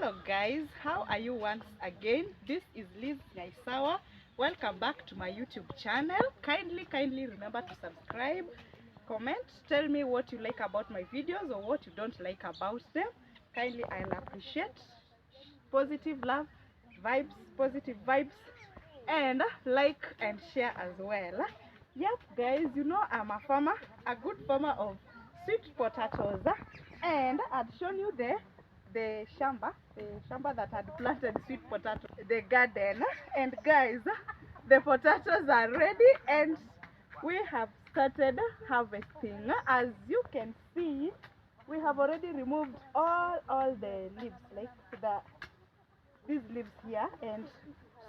Hello guys, how are you once again? This is Liz Nyaisawa. Welcome back to my YouTube channel. Kindly remember to subscribe, comment, tell me what you like about my videos or what you don't like about them. Kindly, I'll appreciate positive love, vibes, positive vibes, and like and share as well. Yep guys, you know I'm a farmer, a good farmer of sweet potatoes, and I'd shown you the shamba that had planted sweet potato, the garden. And guys, the potatoes are ready and we have started harvesting. As you can see, we have already removed all the leaves, like these leaves here, and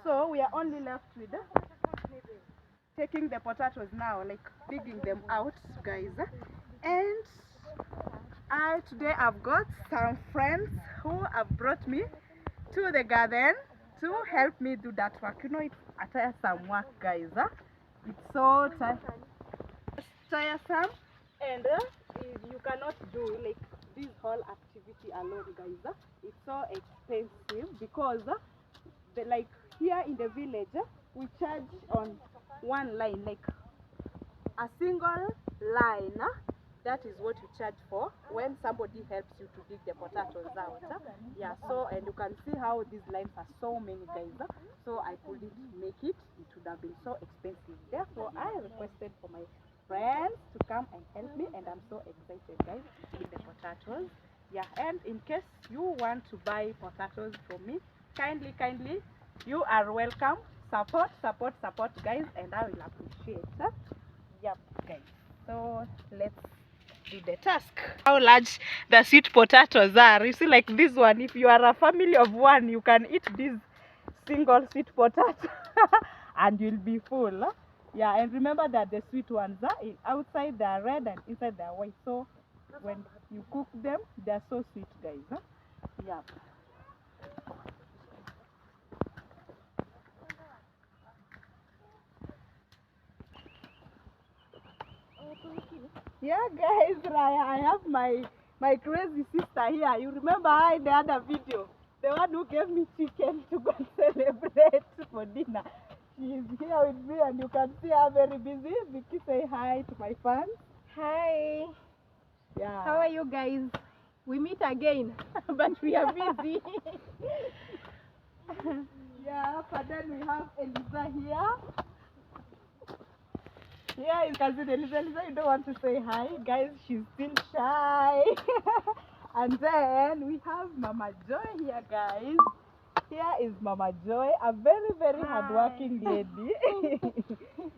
so we are only left with taking the potatoes now, like digging them out, guys. And today I've got some friends who have brought me to the garden to help me do that work. You know, it's a tiresome work, guys. It's so tiresome, and you cannot do like this whole activity alone, guys. It's so expensive because like here in the village, we charge on one line, like a single line. That is what you charge for when somebody helps you to dig the potatoes out. Yeah, so and you can see how these lines are so many, guys. So I couldn't make it. It would have been so expensive. Therefore, I requested for my friends to come and help me, and I'm so excited, guys, with the potatoes. Yeah, and in case you want to buy potatoes from me, kindly, you are welcome. Support, guys, and I will appreciate. Yep, guys. So let's do the task. How large the sweet potatoes are. You see, like this one, if you are a family of one, you can eat this single sweet potato and you'll be full. Yeah, and remember that the sweet ones are outside they are red and inside they are white. So when you cook them, they are so sweet, guys. Yeah. Yeah, guys, I have my crazy sister here. You remember her in the other video, the one who gave me chicken to go and celebrate for dinner. She is here with me, and you can see her very busy. Vicky, say hi to my fans. Hi. Yeah. How are you guys? We meet again, but we are busy. Yeah, but then we have Eliza here. Yeah, you can see Eliza. Eliza, you don't want to say hi. Guys, she's still shy. And then we have Mama Joy here, guys. Here is Mama Joy, a very hardworking lady.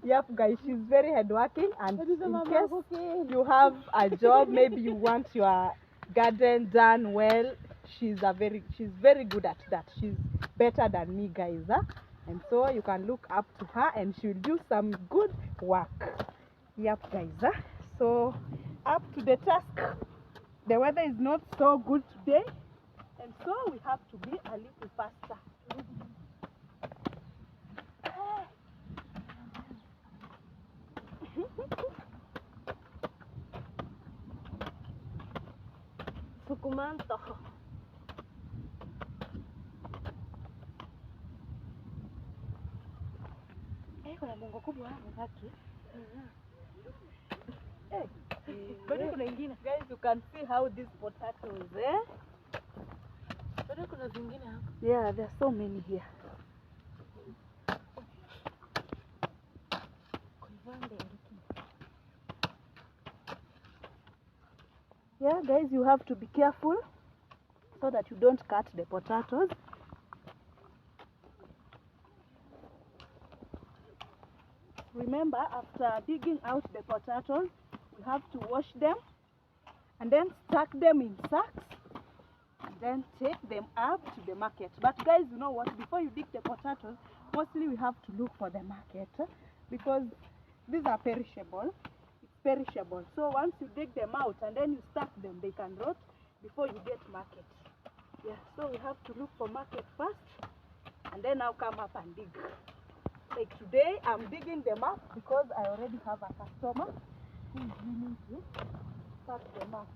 Yep, guys, she's very hardworking, and in case you have a job, maybe you want your garden done well, she's very good at that. She's better than me, guys. And so you can look up to her, and she'll do some good work. Yep, guys. So up to the task. The weather is not so good today, and so we have to be a little faster. Sukumanto. Kuna bongo kubwa hapo haki. Bado kuna ingine. Guys, you can see how these potatoes, Bado kuna zingine hapa. Yeah, there are so many here. Yeah, guys, you have to be careful so that you don't cut the potatoes. Remember, after digging out the potatoes, we have to wash them and then stack them in sacks and then take them up to the market. But guys, you know what? Before you dig the potatoes, mostly we have to look for the market because these are perishable. It's perishable. So once you dig them out and then you stack them, they can rot before you get market. Yeah, so we have to look for market first and then now come up and dig. Like today, I'm digging them up because I already have a customer who is willing to stack them up.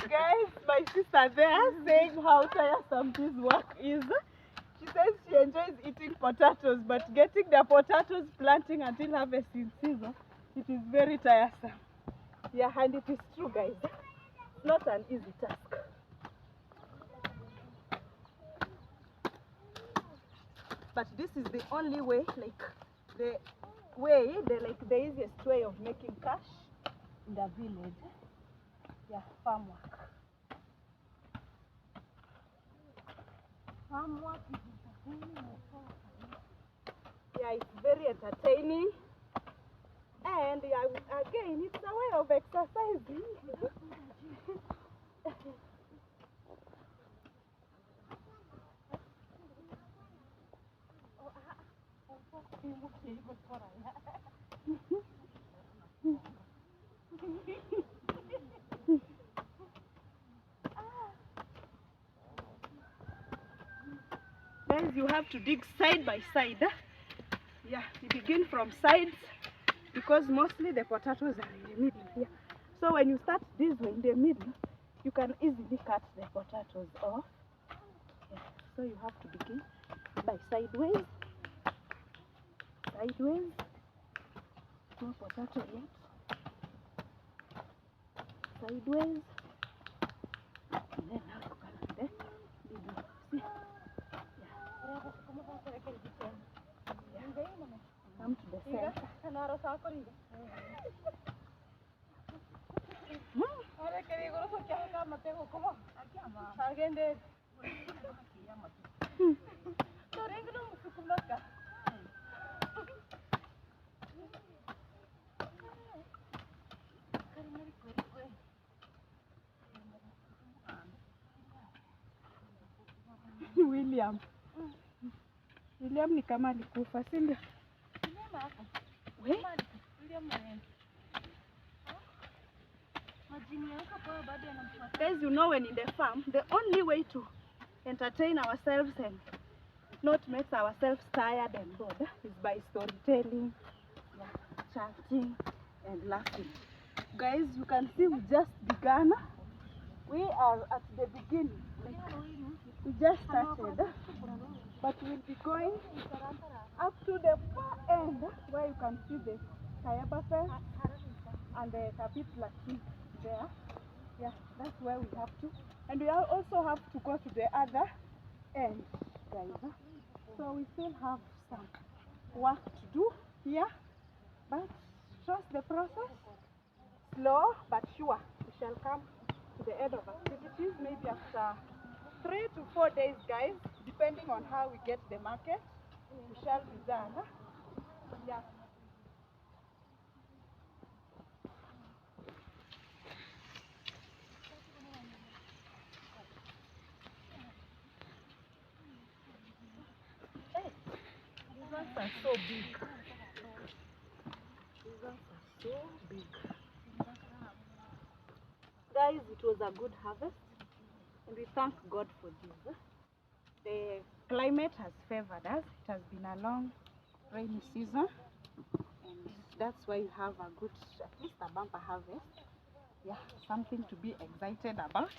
Guys, my sister there saying how tiresome this work is. She says she enjoys eating potatoes, but getting the potatoes planting until harvesting season, it is very tiresome. Yeah, and it is true, guys. It's not an easy task. But this is the only way, like the easiest way of making cash in the village. Yeah, farm work. Farm work is entertaining. Yeah, it's very entertaining. And yeah, again, it's a way of exercising. Guys, you have to dig side by side. Yeah, you begin from sides because mostly the potatoes are in the middle here. So when you start this way in the middle, you can easily cut the potatoes off. Yeah, so you have to begin by sideways. Sideways. No potato yet. Sideways. And then now you can then middle. See? Come to the center. William ni kama alikufa, si ndio? Guys, you know, when in the farm, the only way to entertain ourselves and not make ourselves tired and bored is by storytelling, chatting and laughing. Guys, you can see we just began. We are at the beginning. We just started, but we'll be going up to the far end where you can see the Kayaba fence and the Kapitla tree there. Yeah, that's where we have to. And we also have to go to the other end, guys. So we still have some work to do here, but trust the process. Slow but sure. We shall come to the end of activities maybe after 3 to 4 days, guys, depending on how we get the market. We shall be done. Yeah. Hey, these ones are so big. These ones are so big. Guys, it was a good harvest, and we thank God for this. The climate has favored us. It has been a long rainy season, and that's why you have a good, at least a bumper harvest. Yeah, something to be excited about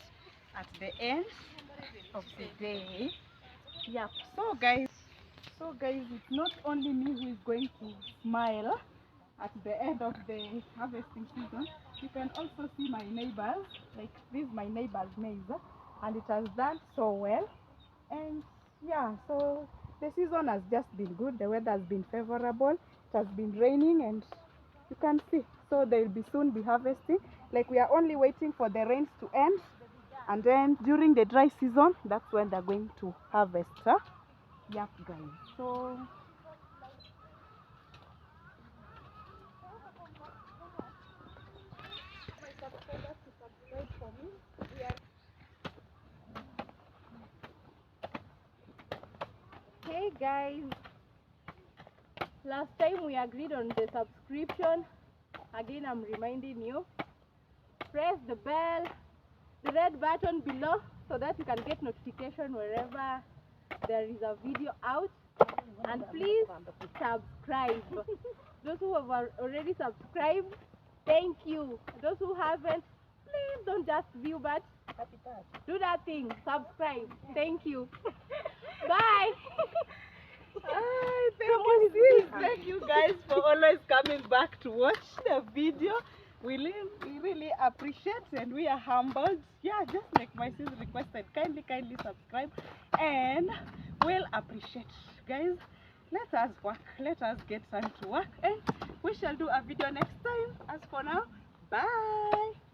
at the end of the day. Yeah, so guys, it's not only me who is going to smile at the end of the harvesting season. You can also see my neighbors, like this is my neighbor's maize, and it has done so well. And yeah, so the season has just been good. The weather has been favorable. It has been raining, and you can see. So they will be soon be harvesting. Like we are only waiting for the rains to end, and then during the dry season, that's when they're going to harvest. Yep, guys. So Hey guys, last time we agreed on the subscription. Again, I'm reminding you, press the bell, the red button below, so that you can get notification wherever there is a video out. And please subscribe. Those who have already subscribed, thank you. Those who haven't, please don't just view, but do that thing. Subscribe. Thank you. Bye. Thank you guys for always coming back to watch the video. We really appreciate, and we are humbled. Yeah, just like my sis requested, kindly subscribe, and we'll appreciate. Guys, let us work, let us get time to work, and we shall do a video next time. As for now, bye.